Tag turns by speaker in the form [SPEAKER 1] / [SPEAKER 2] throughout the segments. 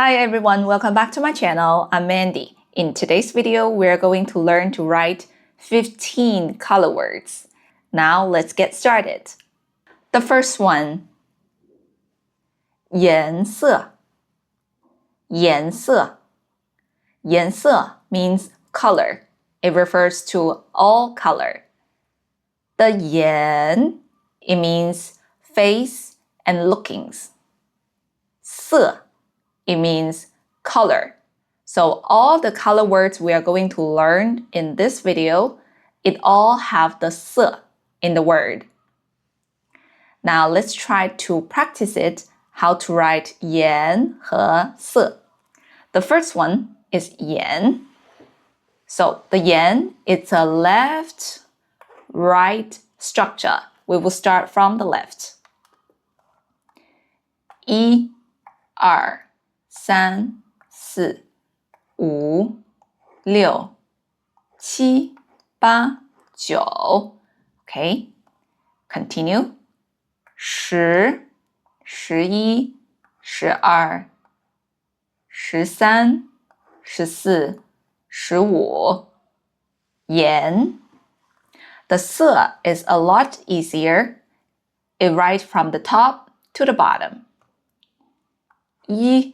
[SPEAKER 1] Hi everyone, welcome back to my channel. I'm Mandy. In today's video, we're going to learn to write 15 color words. Now let's get started. The first one, 颜色. 颜色. 颜色 means color. It refers to all color. The 颜, it means face and lookings. 色, it means color. So all the color words we are going to learn in this video, it all have the 色 in the word. Now let's try to practice it, how to write 颜和色. The first one is 颜. So the 颜, it's a left-right structure. We will start from the left. 1, 2, 3, 4, 5, 6, 7, 8, 9. Okay, continue. 10, 11, 12, 13, 14, 15. 颜. The 色 is a lot easier. It writes from the top to the bottom. 1, 2,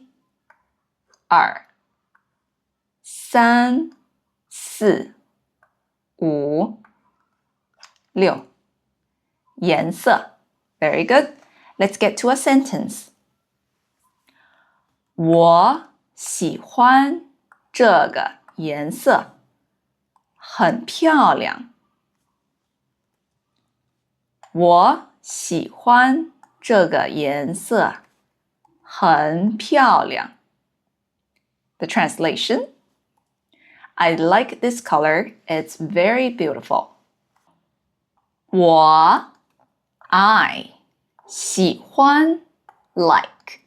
[SPEAKER 1] 3, 4, 5, 6. 颜色. Very good. Let's get to a sentence. 我喜欢这个颜色，很漂亮。我喜欢这个颜色，很漂亮。The translation: I like this color. It's very beautiful. 我 I 喜欢 like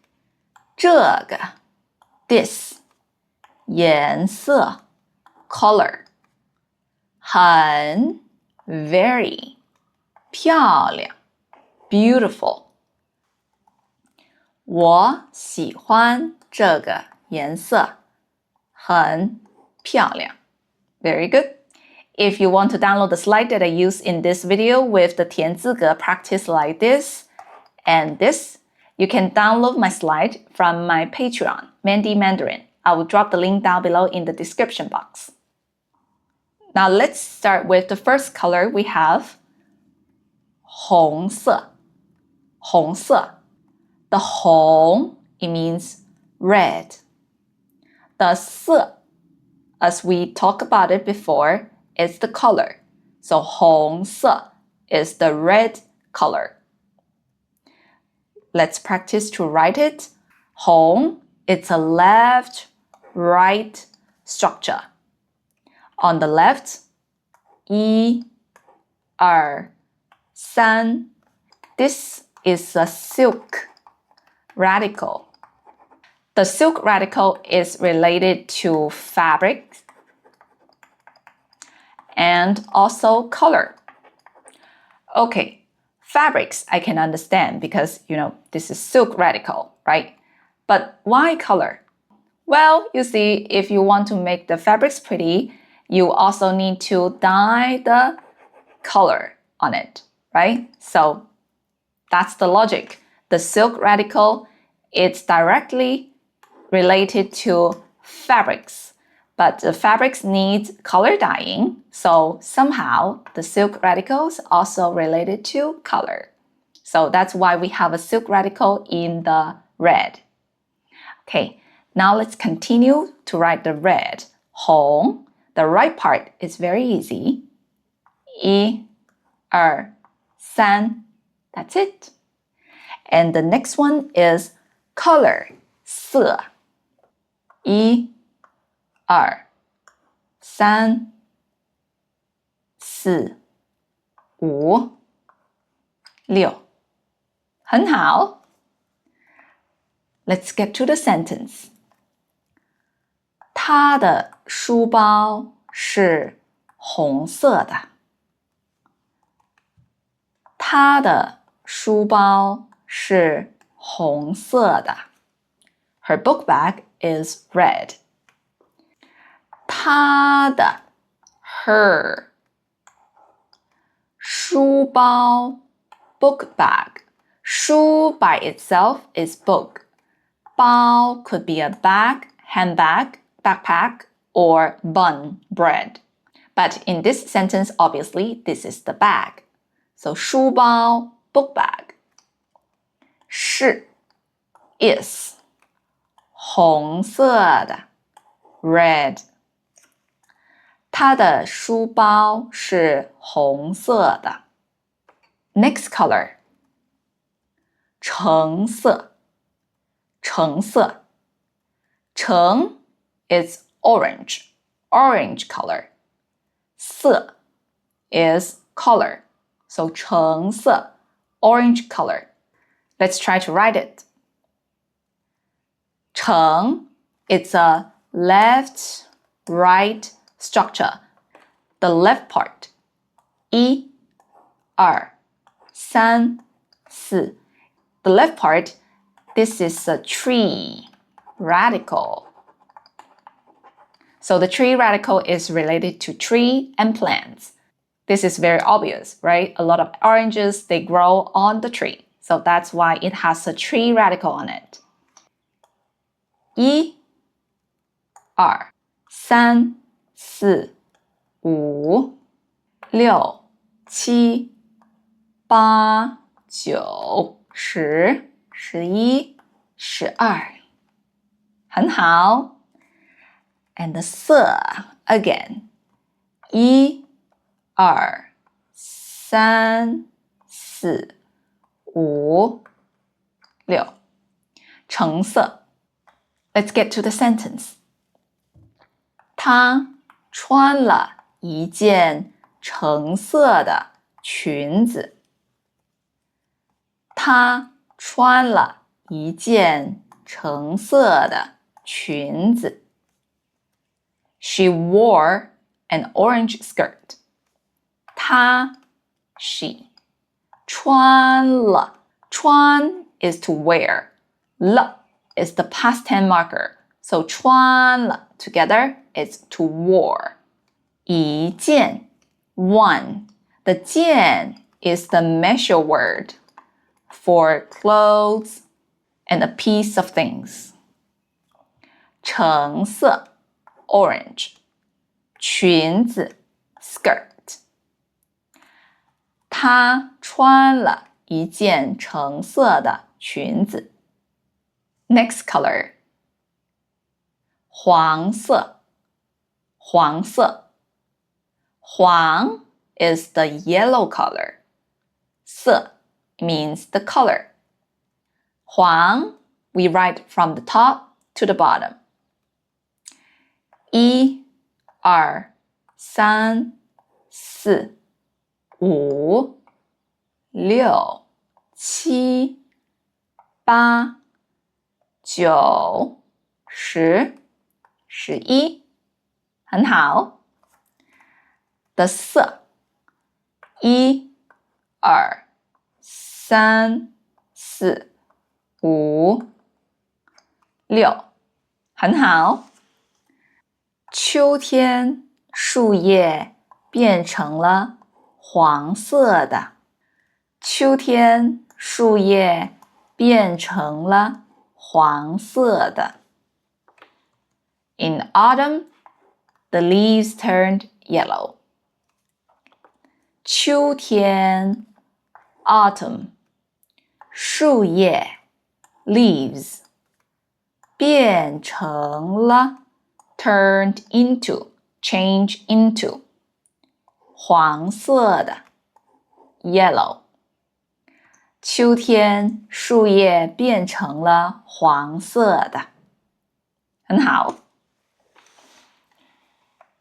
[SPEAKER 1] 这个 this 颜色 color 很 very 漂亮 beautiful. 我喜欢这个颜色很漂亮 Very good. If you want to download the slide that I use in this video with the 填字格 practice like this and this, you can download my slide from my Patreon, Mandy Mandarin. I will drop the link down below in the description box. Now let's start with the first color we have, 红色. 红色. The 红, it means red. The 色, as we talked about it before, is the color. So 红色 is the red color. Let's practice to write it. 红, it's a left-right structure. On the left, 1, 2, 3. This is a silk radical. The silk radical is related to fabric and also color. Okay, fabrics I can understand because, this is silk radical, right? But why color? Well, you see, if you want to make the fabrics pretty, you also need to dye the color on it, right? So that's the logic. The silk radical, it's directly related to fabrics. But the fabrics need color dyeing, so somehow the silk radicals also related to color. So that's why we have a silk radical in the red. Okay, now let's continue to write the red. 红. The right part is very easy. 1, 2, 3. That's it. And the next one is color. 色. 1, 2, 3, 4, 5, 6. 很好. Let's get to the sentence. 他的书包是红色的。他的书包是红色的。Her book bag is red. 她的 her 书包 book bag. 书 by itself is book. 包 could be a bag, handbag, backpack, or bun, bread. But in this sentence, obviously, this is the bag. So 书包 book bag. 是 is 红色的 red. 他的书包是红色的。Next color 橙色橙色橙 is orange color. 色 is color. So 橙色 orange color. Let's try to write it. 橙 it's a left, right structure. The left part. 一二三四 The left part, this is a tree radical. So the tree radical is related to tree and plants. This is very obvious, right? A lot of oranges, they grow on the tree. So that's why it has a tree radical on it. 一二三四五六七八九十十一十二很好 And the 色 again 一二三四五六橙色 Let's get to the sentence. 她穿了一件橙色的裙子。她穿了一件橙色的裙子。She wore an orange skirt. 她 she 穿了穿 is to wear. 了 is the past tense marker. So 穿了 together is to wore. 一件 one. The 件 is the measure word for clothes and a piece of things. 橙色 orange. 裙子 skirt. 她穿了一件橙色的裙子。Next color. 黄色黄色黄 is the yellow color. 色 means the color. 黄 we write from the top to the bottom. 一二三四五六七八九十十一很好。的色一二三四五六很好。秋天树叶变成了黄色的。秋天树叶变成了黄色的。In autumn, the leaves turned yellow. 秋天 autumn 树叶 leaves 变成了 turned into change into 黄色的 yellow 秋天树叶变成了黄色的很好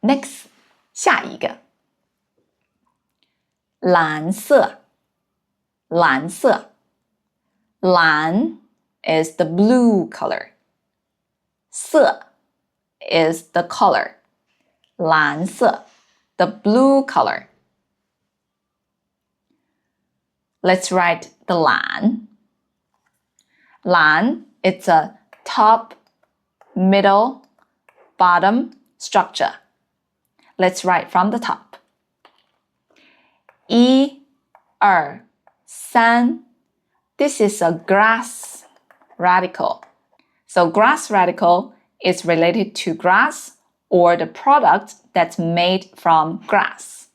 [SPEAKER 1] Next 下一个蓝色蓝色蓝 is the blue color 色 is the color 蓝色 the blue color Let's write the 蓝蓝 it's a top, middle, bottom structure. Let's write from the top. 1, 2, 3. This is a grass radical. So grass radical is related to grass or the product that's made from grass.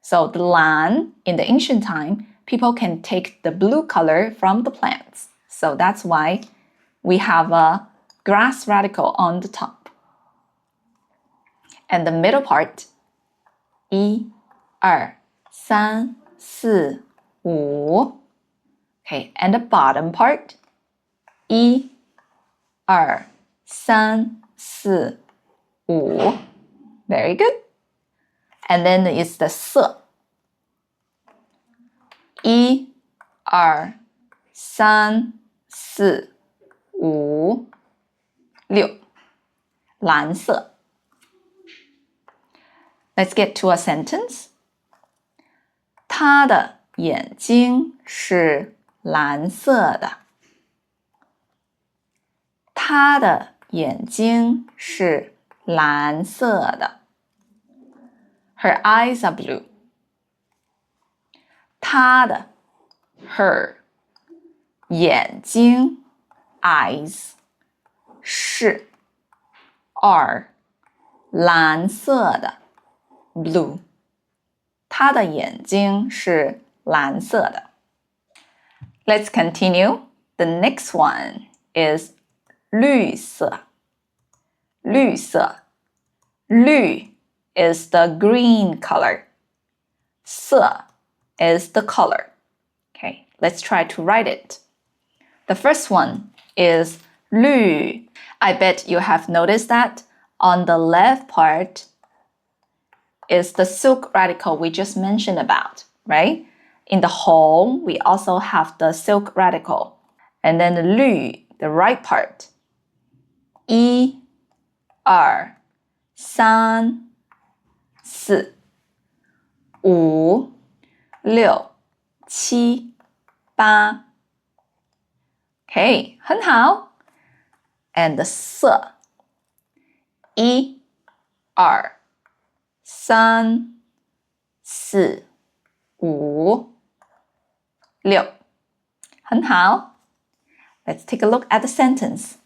[SPEAKER 1] So the 蓝 in the ancient time, people can take the blue color from the plants. So that's why we have a grass radical on the top. And the middle part, 1, 2, 3, 4, 5. Okay, and the bottom part, 1, 2, 3, 4, 5. Very good. And then it's the 色. 1, 2, 3, 4, 5, 6. 蓝色. Let's get to a sentence. 他的眼睛是蓝色的。他的眼睛是蓝色的。Her eyes are blue. 她的 her 眼睛 eyes 是 are 蓝色的 blue. 她的眼睛是蓝色的。Let's continue. The next one is 绿色。绿色。绿 is the green color. 色 is the color. Okay, let's try to write it. The first one is 绿. I bet you have noticed that on the left part is the silk radical we just mentioned about, right? In the whole, we also have the silk radical. And then the 绿, the right part. 1, 2, 3, 4, 5, 6, 7, 8. Okay, 很好。And the 色 1, 2, 3, 4, 5, 6. 很好。Let's take a look at the sentence.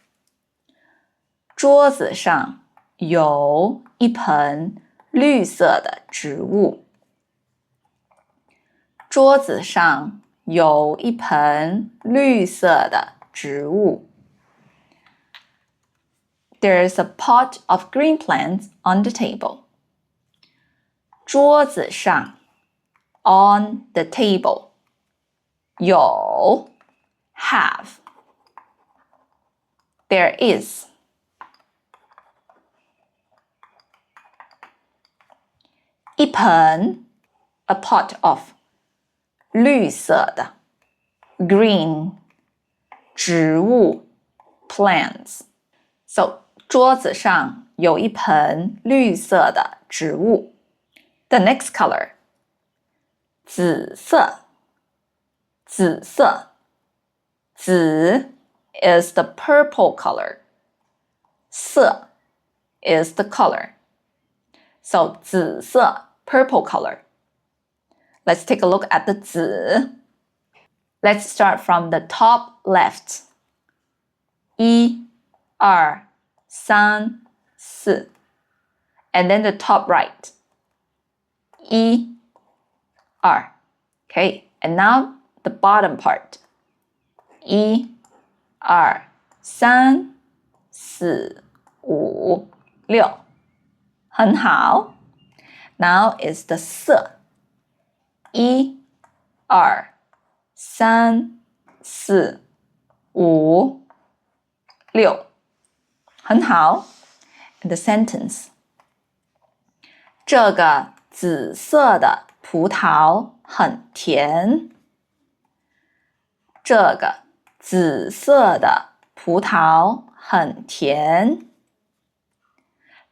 [SPEAKER 1] 桌子上有一盆绿色的植物。桌子上有一盆绿色的植物。There's a pot of green plants on the table. 桌子上 on the table. 有 have. There is. 一盆 a pot of 绿色的 green 植物 plants. So 桌子上有一盆绿色的植物。The next color 紫色。紫色。紫 is the purple color. 色 is the color. So 紫色 purple color. Let's take a look at the 紫. Let's start from the top left. 1, 2, 3, 4. And then the top right. 1, 2. Okay, and now the bottom part. 1, 2, 3, 4, 5, 6. 很好。Now is the 色。1, 2, 3, 4, 5, 6. 很好。And the sentence. 这个紫色的葡萄很甜。这个紫色的葡萄很甜。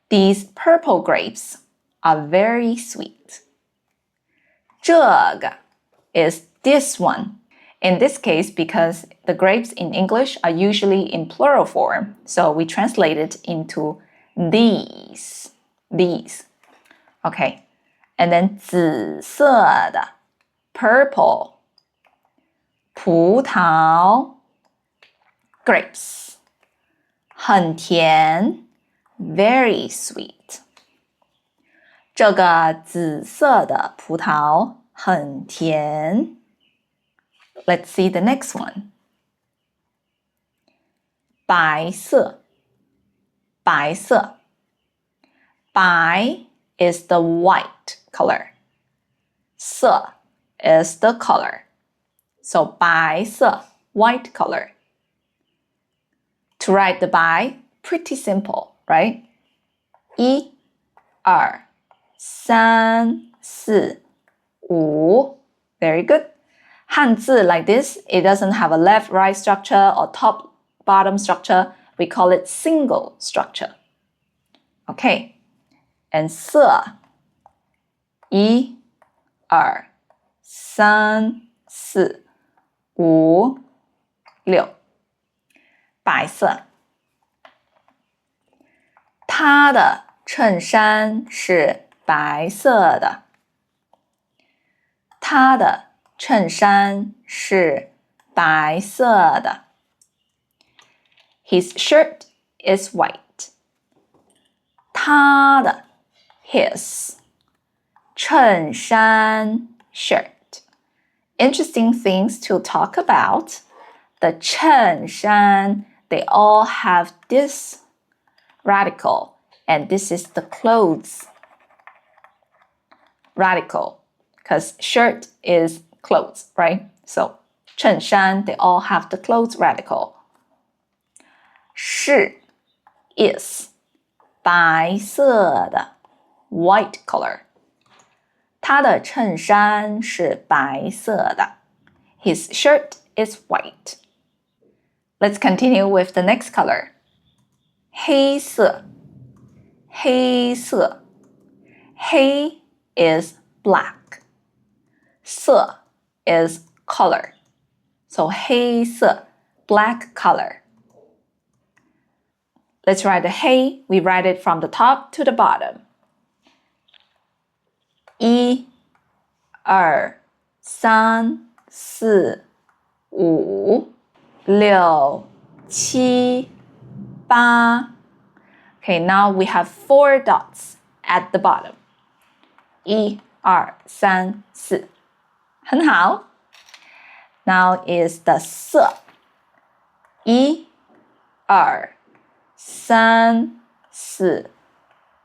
[SPEAKER 1] These purple grapes are very sweet. 这个 is this one. In this case, because the grapes in English are usually in plural form, so we translate it into these. These. Okay. And then 紫色的 purple 葡萄 grapes 很甜 very sweet 这个紫色的葡萄很甜 Let's see the next one 白色白色白 is the white color 色 is the color So 白色 white color To write the 白 pretty simple, right? 1 2 3 4 5 Very good. Hanzi like this, it doesn't have a left-right structure or top-bottom structure. We call it single structure. Okay. And 色 1 2 3 4 5 6白色他的衬衫是白色的他的衬衫是白色的 His shirt is white 他的 his 衬衫 shirt Interesting things to talk about. The 衬衫, they all have this radical, and this is the clothes radical, because shirt is clothes, right? So 衬衫, they all have the clothes radical. 是 is 白色的 white color. 他的衬衫是白色的 His shirt is white. Let's continue with the next color. 黑色黑色黑 is black. 色 is color. So 黑色 black color. Let's write the 黑. We write it from the top to the bottom. 1 2 3 4 5 6 7 8 Okay, now we have 4 dots at the bottom. 1 2 3 4很好 Now is the 色 1 2 3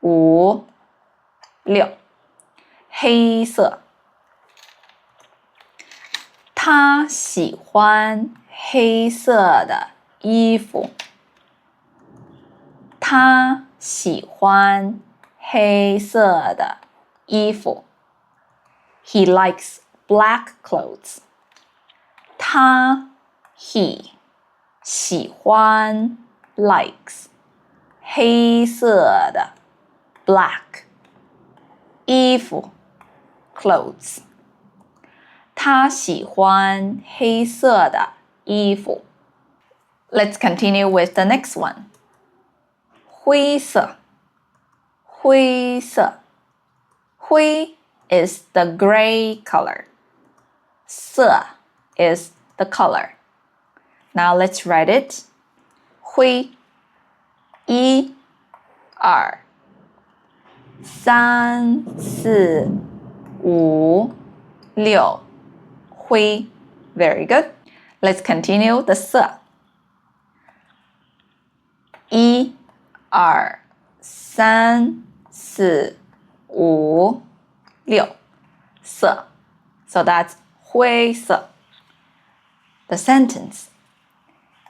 [SPEAKER 1] 4 5 6黑色他喜欢黑色的衣服他喜欢黑色的衣服 He likes black clothes 他 he 喜欢 likes 黑色的 black 衣服clothes 他喜欢黑色的衣服 Let's continue with the next one 灰色灰色灰 is the gray color 色 is the color Now let's write it 灰1 2 3 4 5 6灰 Very good. Let's continue the 色 1 2 3 4 5 6色 So that's 灰色 The sentence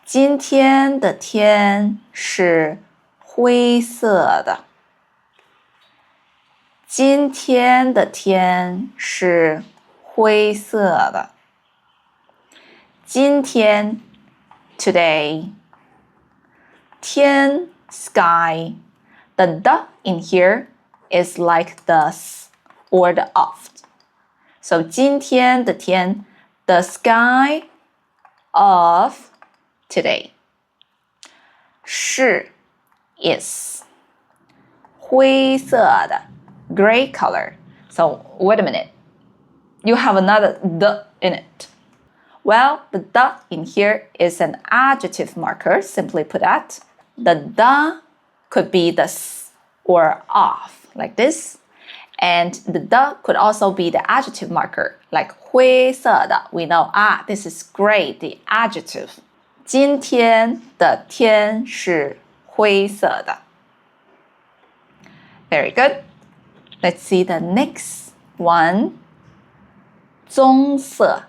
[SPEAKER 1] 今天的天是灰色的今天的天是灰色的今天 today 天 sky the in here is like the s or the of So 今天的天 the sky of today. 是 is 灰色的 gray color. So wait a minute. You have another the in it. Well, the the in here is an adjective marker, simply put that. The could be the s or of, like this. And the could also be the adjective marker, like 灰色的. We know, this is gray, the adjective. 今天的天是灰色的. Very good. Let's see the next one. 棕色.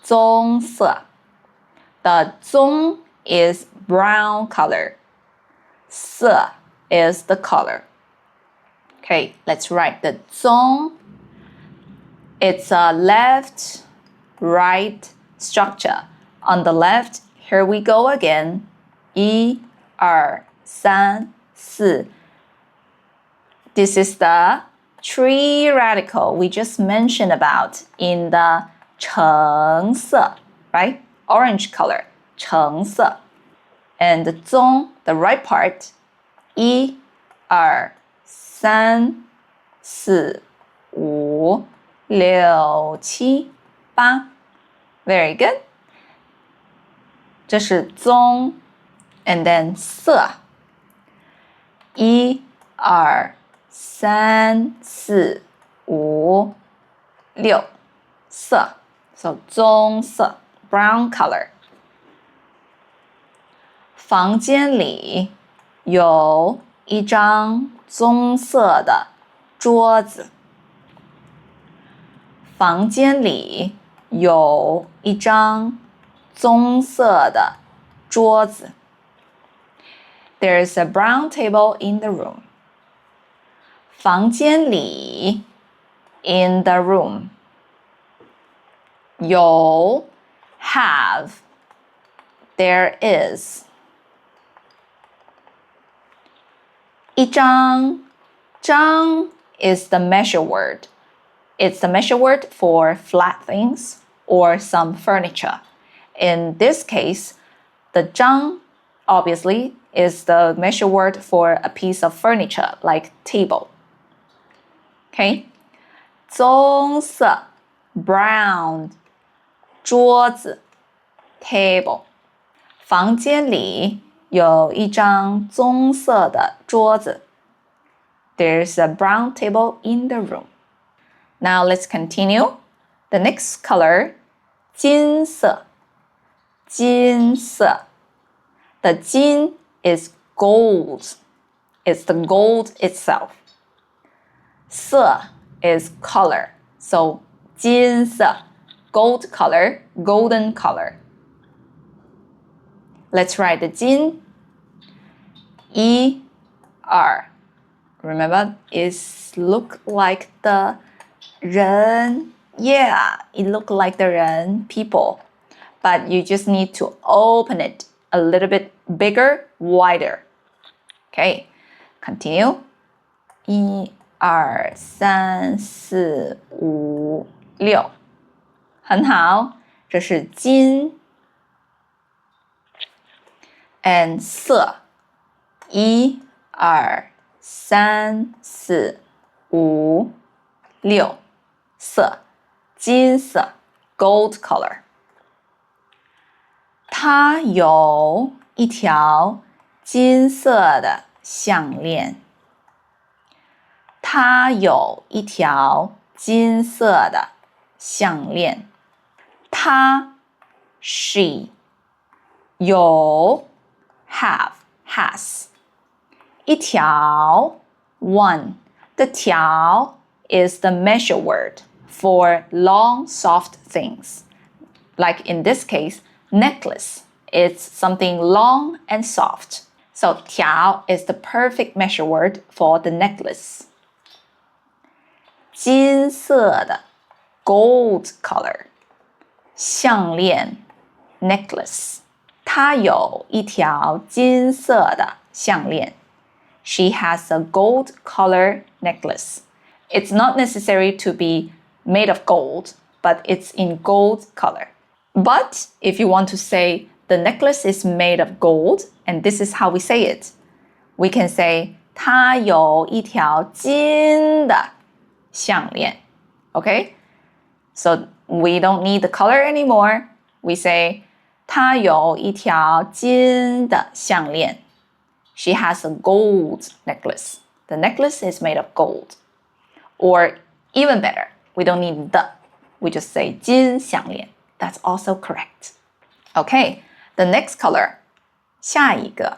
[SPEAKER 1] 棕色. The 棕 is brown color. 色 is the color. Okay, let's write the 棕. It's a left-right structure. On the left, here we go again. 1, 2, 3, 4. This is the tree radical we just mentioned about in the 橙色, right? Orange color, 橙色. And the 棕, the right part, 1, 2, 3, 4, 5, 6, 7, 8. Very good. 这是棕 and then 色 1, 2, 3, 4, 5, 6 色 So 棕色 brown color. 房间里有一张棕色的桌子。房间里有一张棕色的桌子。There's a brown table in the room. 房间里 in the room. 有 have there is. 一张 张 is the measure word. It's the measure word for flat things or some furniture. In this case, the 张 obviously is the measure word for a piece of furniture like table. Okay? 棕色 brown 桌子 table. 房间里有一张棕色的桌子。There's a brown table in the room. Now let's continue. The next color, 金色。金色。The 金 is gold. It's the gold itself. 色 is color. So 金色 gold color, golden color. Let's write the 金 1, 2. Remember, it look like the 人 Yeah, it look like the 人 people. But you just need to open it a little bit bigger, wider. Okay, continue. 1, 2, 3, 4, 5, 6. 很好，这是金 and 色 1, 2, 3, 4, 5, 6. 色金色 gold color. 它有一条金色的项链。它有一条金色的项链。它 she 有 have has 一条 one. The 条 is the measure word for long soft things. Like in this case, necklace. It's something long and soft. So 条 is the perfect measure word for the necklace. 金色的 gold color 项链 necklace. 她有一条金色的项链。She has a gold color necklace. It's not necessary to be made of gold, but it's in gold color. But if you want to say the necklace is made of gold, and this is how we say it, we can say 它有一条金的项链. Okay? So we don't need the color anymore. We say 她有一条金的项链. She has a gold necklace. The necklace is made of gold. Or even better, we don't need the. We just say 金项链. That's also correct. Okay, the next color. 下一个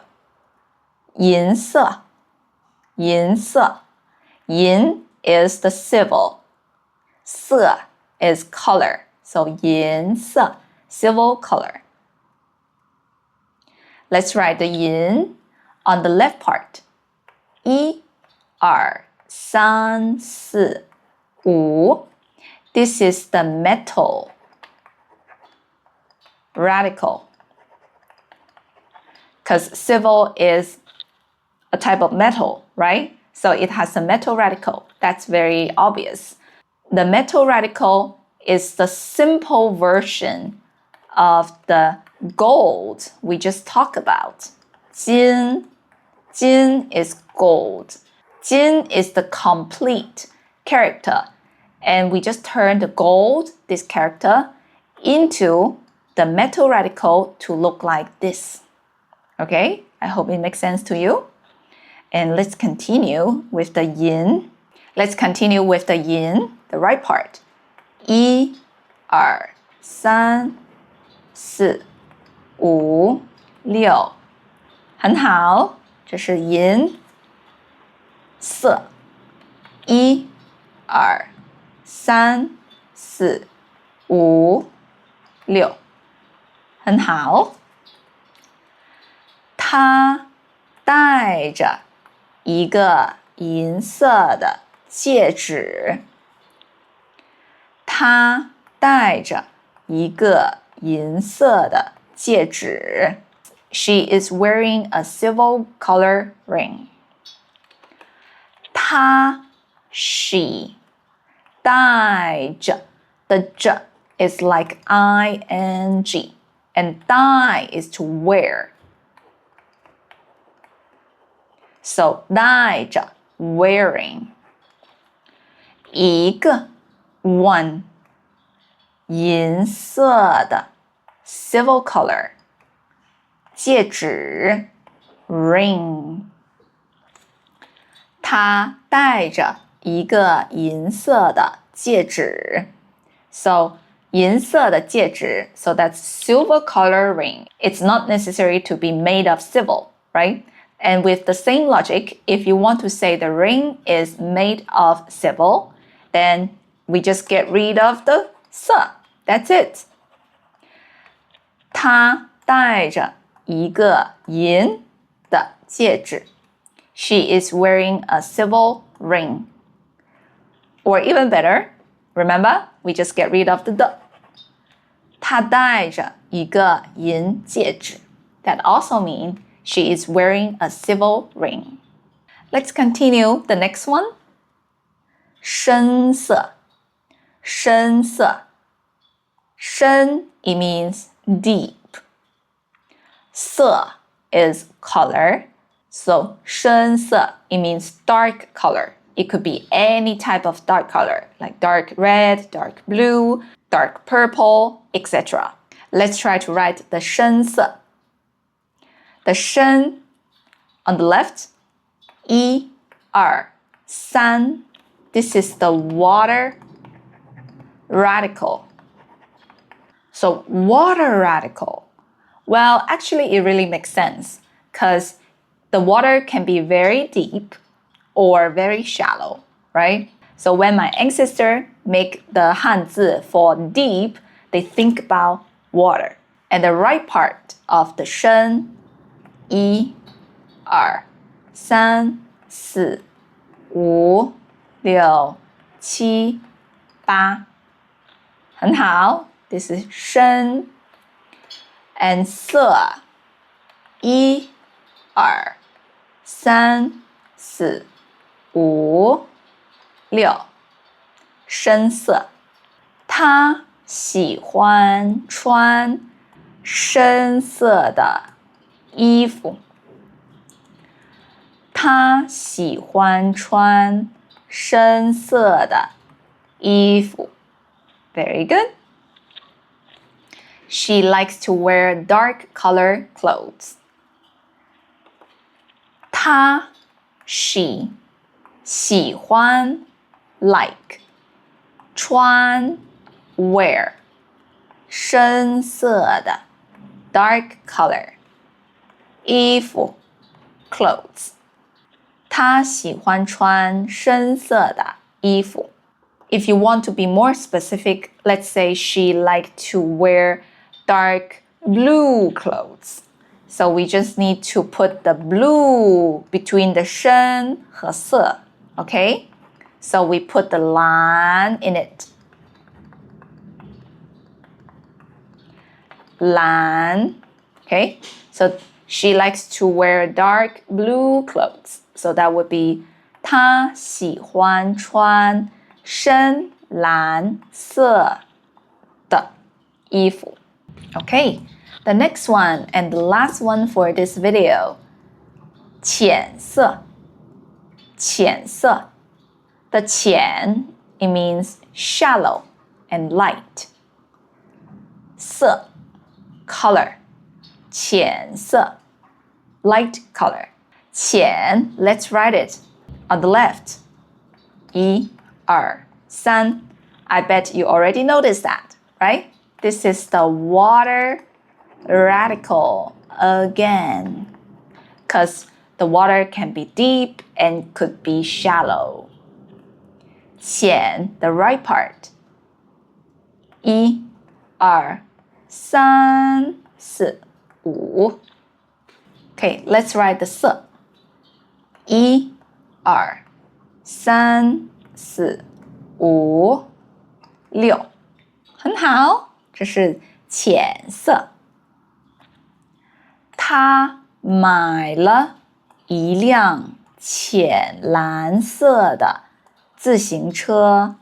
[SPEAKER 1] 银色. 银色. Yin is the civil. 色 is color. So 银色, civil color. Let's write the yin on the left part. 1, 2, 3, 4, 5. This is the metal radical. Because civil is a type of metal, right? So it has a metal radical. That's very obvious. The metal radical is the simple version of the gold we just talked about. 金. Jin is gold. Jin is the complete character. And we just turn the gold, this character, into the metal radical to look like this. Okay? I hope it makes sense to you. And let's continue with the yin. Let's continue with the yin, the right part. 1, 2, 3, 4, 5, 6. 很好，这是银色。1, 2, 3, 4, 5, 6. 很好。他戴着一个银色的戒指。他戴着一个银色的戒指。She is wearing a silver color ring. 她 she 戴着 the j is like ing and 戴 is to wear. So 戴着 wearing 一个 one 银色的 silver color 戒指 ring 他戴着一个银色的戒指 So 银色的戒指 So that's silver color ring. It's not necessary to be made of silver, right? And with the same logic, if you want to say the ring is made of silver, then we just get rid of the 色. That's it. 他戴着一个银的戒指. She is wearing a silver ring. Or even better, remember, we just get rid of the 的. 她戴着一个银戒指. That also means she is wearing a silver ring. Let's continue the next one. 深色. 深色. 深, it means deep. 色 is color. So 深色, it means dark color. It could be any type of dark color, like dark red, dark blue, dark purple, etc. Let's try to write the 深色. The 深 on the left, 1, 2, 3. This is the water radical. So water radical. Well, actually it really makes sense because the water can be very deep or very shallow, right? So when my ancestors make the Hanzi for deep, they think about water. And the right part of the 深 1, 2, 3, 4, 5, 6, 7, 8. 很好 This is 深 and 色 1, 2, 3, 4, 5, 6. 深色。他喜欢穿深色的衣服。他喜欢穿深色的衣服。Very good. She likes to wear dark color clothes. She 喜欢 like 穿 wear 深色的 dark color 衣服 clothes 她喜欢穿深色的衣服 If you want to be more specific, let's say she liked to wear dark blue clothes. So we just need to put the blue between the 深和色, okay? So we put the line in it. Line, okay? So she likes to wear dark blue clothes. So that would be 她喜欢穿深蓝色的衣服 Okay, the next one and the last one for this video. 浅色浅色 The 浅 it means shallow and light. 色 color 浅色 light color. 浅 let's write it on the left. 1 2 3 I bet you already noticed that, right? This is the water radical again. Because the water can be deep and could be shallow. 浅 the right part. 1 2 3 4 5 Okay, let's write the 色 1 2 3 4 5 6很好，这是浅色。他买了一辆浅蓝色的自行车。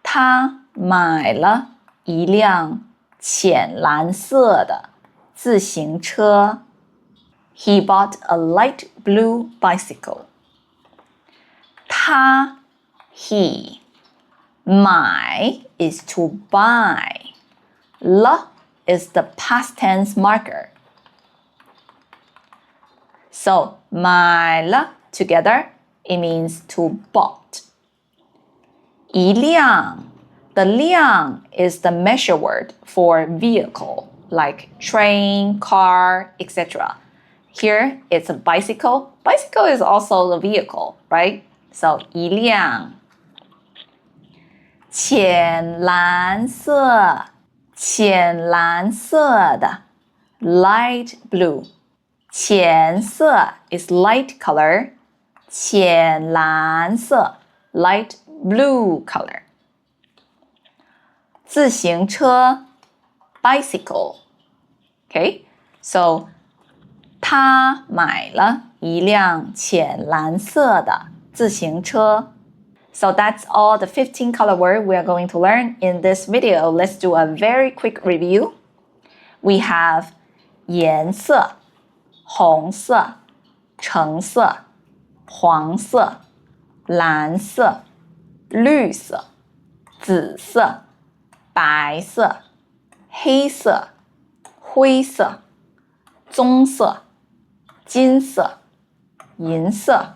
[SPEAKER 1] 他买了一辆浅蓝色的自行车。He bought a light blue bicycle. 他 he 买 is to buy. 了 is the past tense marker. So 买了 together, it means to bought. 一辆 the 辆 is the measure word for vehicle, like train, car, etc. Here it's a bicycle. Bicycle is also a vehicle, right? So 一辆浅蓝色浅蓝色的 light blue 浅色 is light color 浅蓝色 light blue color 自行车 bicycle Okay, so 他买了一辆浅蓝色的自行车So that's all the 15 color word we are going to learn in this video. Let's do a very quick review. We have 颜色红色橙色黄色蓝色绿色紫色白色黑色灰色棕色金色银色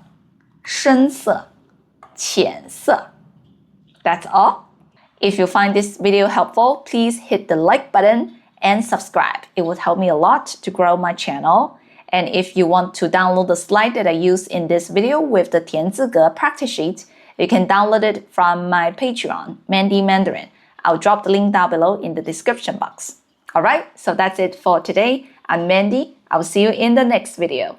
[SPEAKER 1] 深色浅色 That's all. If you find this video helpful, please hit the like button and subscribe. It would help me a lot to grow my channel. And if you want to download the slide that I use in this video with the 田字格 practice sheet, you can download it from my Patreon, Mandy Mandarin. I'll drop the link down below in the description box. Alright, so that's it for today. I'm Mandy. I'll see you in the next video.